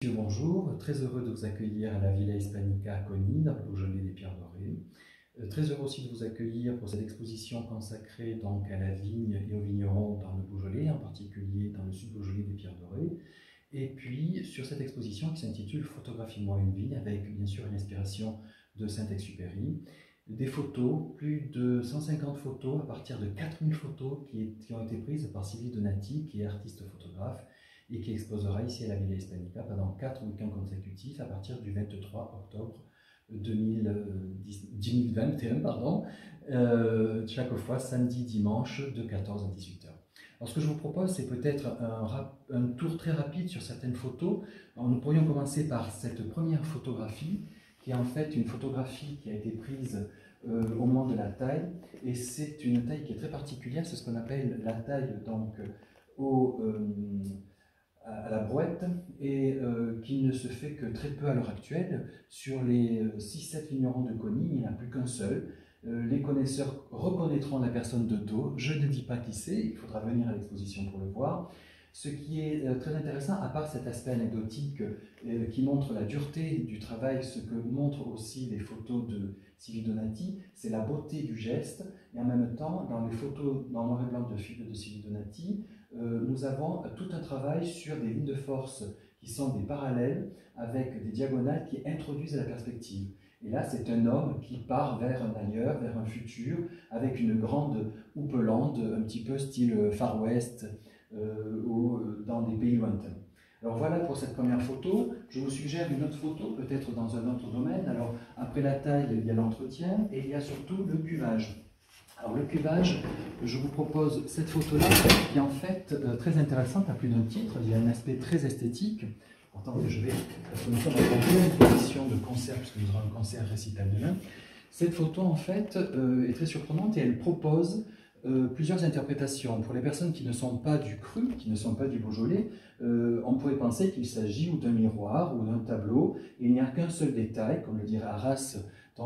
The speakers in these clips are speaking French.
Bonjour, très heureux de vous accueillir à la Villa Hispanica à Coni, dans le Beaujolais des Pierres Dorées. Très heureux aussi de vous accueillir pour cette exposition consacrée donc à la vigne et aux vignerons dans le Beaujolais, en particulier dans le sud Beaujolais des Pierres Dorées. Et puis sur cette exposition qui s'intitule Photographie-moi une vigne, avec bien sûr une inspiration de Saint-Exupéry. Des photos, plus de 150 photos à partir de 4000 photos qui ont été prises par Sylvie Donati, qui est artiste photographe, et qui exposera ici à la Villa Hispanica pendant 4 week-ends consécutifs à partir du 23 octobre 2021, chaque fois samedi, dimanche de 14 à 18 heures. Alors ce que je vous propose, c'est peut-être un tour très rapide sur certaines photos. Alors, nous pourrions commencer par cette première photographie, qui est en fait une photographie qui a été prise au moment de la taille, et c'est une taille qui est très particulière, c'est ce qu'on appelle la taille donc à la brouette, et qui ne se fait que très peu à l'heure actuelle. Sur les 6-7 vignerons de Coni, il n'y en a plus qu'un seul. Les connaisseurs reconnaîtront la personne de dos, je ne dis pas qui c'est, il faudra venir à l'exposition pour le voir. Ce qui est très intéressant, à part cet aspect anecdotique qui montre la dureté du travail, ce que montrent aussi les photos de Sylvie Donati, c'est la beauté du geste, et en même temps, dans les photos dans noir et blanc de Sylvie Donati, nous avons tout un travail sur des lignes de force qui sont des parallèles avec des diagonales qui introduisent la perspective. Et là, c'est un homme qui part vers un ailleurs, vers un futur, avec une grande houppelande, un petit peu style Far West, ou dans des pays lointains. Alors voilà pour cette première photo. Je vous suggère une autre photo, peut-être dans un autre domaine. Alors après la taille, il y a l'entretien et il y a surtout le cuvage. Alors le cuvage, je vous propose cette photo-là qui est en fait très intéressante à plus d'un titre. Il y a un aspect très esthétique. Attendez, parce que nous sommes en pleine position de concert, puisque nous aurons un concert récital demain. Cette photo en fait est très surprenante et elle propose plusieurs interprétations. Pour les personnes qui ne sont pas du cru, qui ne sont pas du Beaujolais, on pourrait penser qu'il s'agit ou d'un miroir ou d'un tableau. Et il n'y a qu'un seul détail, comme le dirait Arras,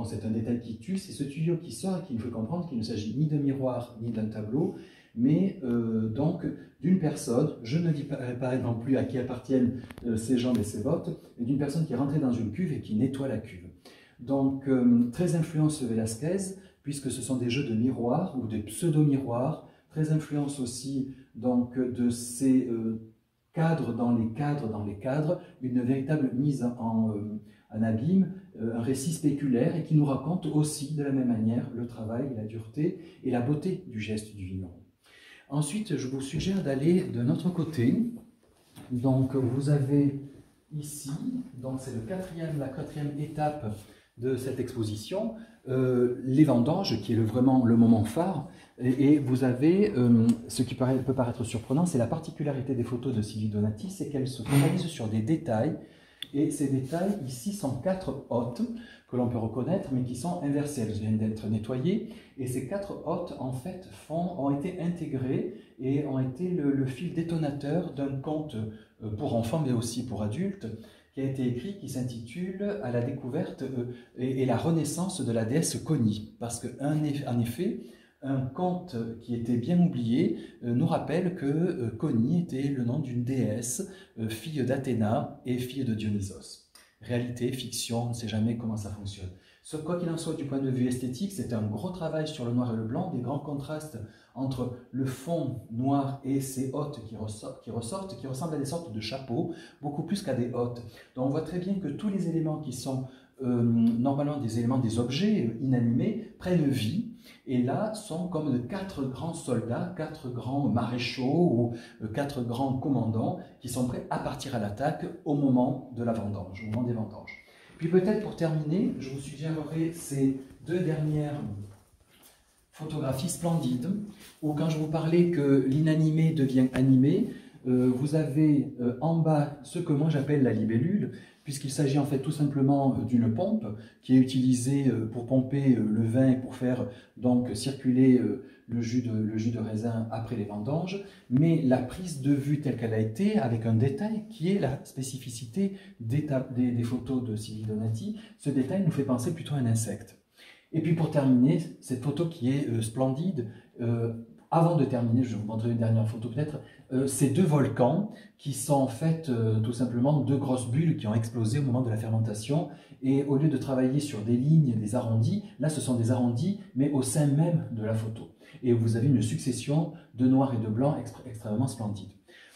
c'est un détail qui tue, c'est ce tuyau qui sort et qu'il faut comprendre qu'il ne s'agit ni d'un miroir ni d'un tableau, mais donc d'une personne, je ne dis pas non plus à qui appartiennent ses jambes et ses bottes, mais d'une personne qui est rentrée dans une cuve et qui nettoie la cuve. Donc très influence Velázquez, puisque ce sont des jeux de miroirs ou de pseudo-miroirs, très influence aussi donc, de ces cadres dans les cadres, une véritable mise en abîme, un récit spéculaire et qui nous raconte aussi de la même manière le travail, la dureté et la beauté du geste du vigneron. Ensuite, je vous suggère d'aller de notre côté. Donc vous avez ici, donc c'est la quatrième étape de cette exposition, les vendanges, qui est vraiment le moment phare, et vous avez, ce qui peut paraître surprenant, c'est la particularité des photos de Sylvie Donati, c'est qu'elles se focalisent sur des détails, et ces détails ici sont 4 hôtes que l'on peut reconnaître, mais qui sont inversées, elles viennent d'être nettoyées, et ces 4 hôtes en fait ont été intégrés et ont été le fil détonateur d'un conte pour enfants, mais aussi pour adultes, qui a été écrit, qui s'intitule « À la découverte et la renaissance de la déesse Coni ». Parce qu'en effet, un conte qui était bien oublié nous rappelle que Coni était le nom d'une déesse, fille d'Athéna et fille de Dionysos. Réalité, fiction, on ne sait jamais comment ça fonctionne. Quoi qu'il en soit, du point de vue esthétique, c'est un gros travail sur le noir et le blanc, des grands contrastes entre le fond noir et ces hôtes qui ressemblent à des sortes de chapeaux, beaucoup plus qu'à des hôtes. Donc on voit très bien que tous les éléments qui sont normalement des éléments, des objets inanimés, prennent vie, et là sont comme de 4 grands soldats, 4 grands maréchaux ou 4 grands commandants qui sont prêts à partir à l'attaque au moment de la vendange, au moment des vendanges. Puis peut-être pour terminer, je vous suggérerai ces 2 dernières photographies splendides, où quand je vous parlais que l'inanimé devient animé, vous avez en bas ce que moi j'appelle la libellule, puisqu'il s'agit en fait tout simplement d'une pompe qui est utilisée pour pomper le vin et pour faire donc circuler le jus de raisin après les vendanges, mais la prise de vue telle qu'elle a été, avec un détail qui est la spécificité des photos de Sylvie Donati, ce détail nous fait penser plutôt à un insecte. Et puis pour terminer, cette photo qui est splendide, avant de terminer, je vous montrerai une dernière photo peut-être, ces deux volcans qui sont en fait tout simplement deux grosses bulles qui ont explosé au moment de la fermentation. Et au lieu de travailler sur des lignes, des arrondis, là ce sont des arrondis, mais au sein même de la photo. Et vous avez une succession de noir et de blanc extrêmement splendide.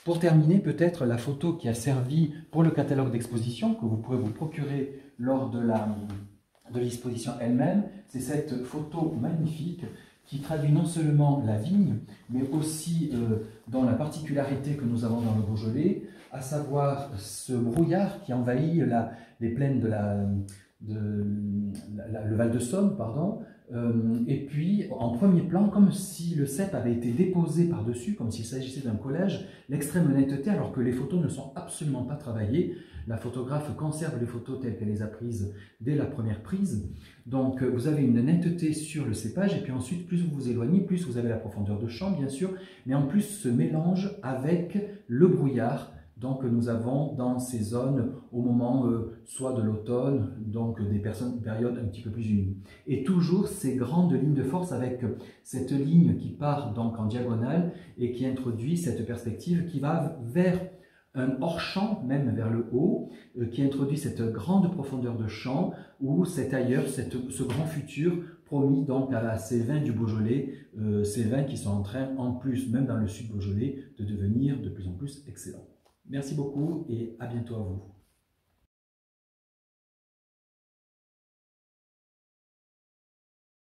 Pour terminer, peut-être la photo qui a servi pour le catalogue d'exposition, que vous pourrez vous procurer lors de l'exposition elle-même, c'est cette photo magnifique qui traduit non seulement la vigne, mais aussi dans la particularité que nous avons dans le Beaujolais, à savoir ce brouillard qui envahit les plaines le Val de Somme, pardon, et puis en premier plan, comme si le cep avait été déposé par-dessus, comme s'il s'agissait d'un collage, l'extrême netteté, alors que les photos ne sont absolument pas travaillées. La photographe conserve les photos telles qu'elle les a prises dès la première prise. Donc vous avez une netteté sur le cépage, et puis ensuite, plus vous vous éloignez, plus vous avez la profondeur de champ, bien sûr, mais en plus ce mélange avec le brouillard. Donc nous avons dans ces zones, au moment soit de l'automne, donc des périodes un petit peu plus humides. Et toujours ces grandes lignes de force avec cette ligne qui part donc en diagonale et qui introduit cette perspective qui va vers un hors-champ, même vers le haut, qui introduit cette grande profondeur de champ où cet ailleurs, ce grand futur promis donc à ces vins du Beaujolais, ces vins qui sont en train, en plus, même dans le sud Beaujolais, de devenir de plus en plus excellents. Merci beaucoup et à bientôt à vous.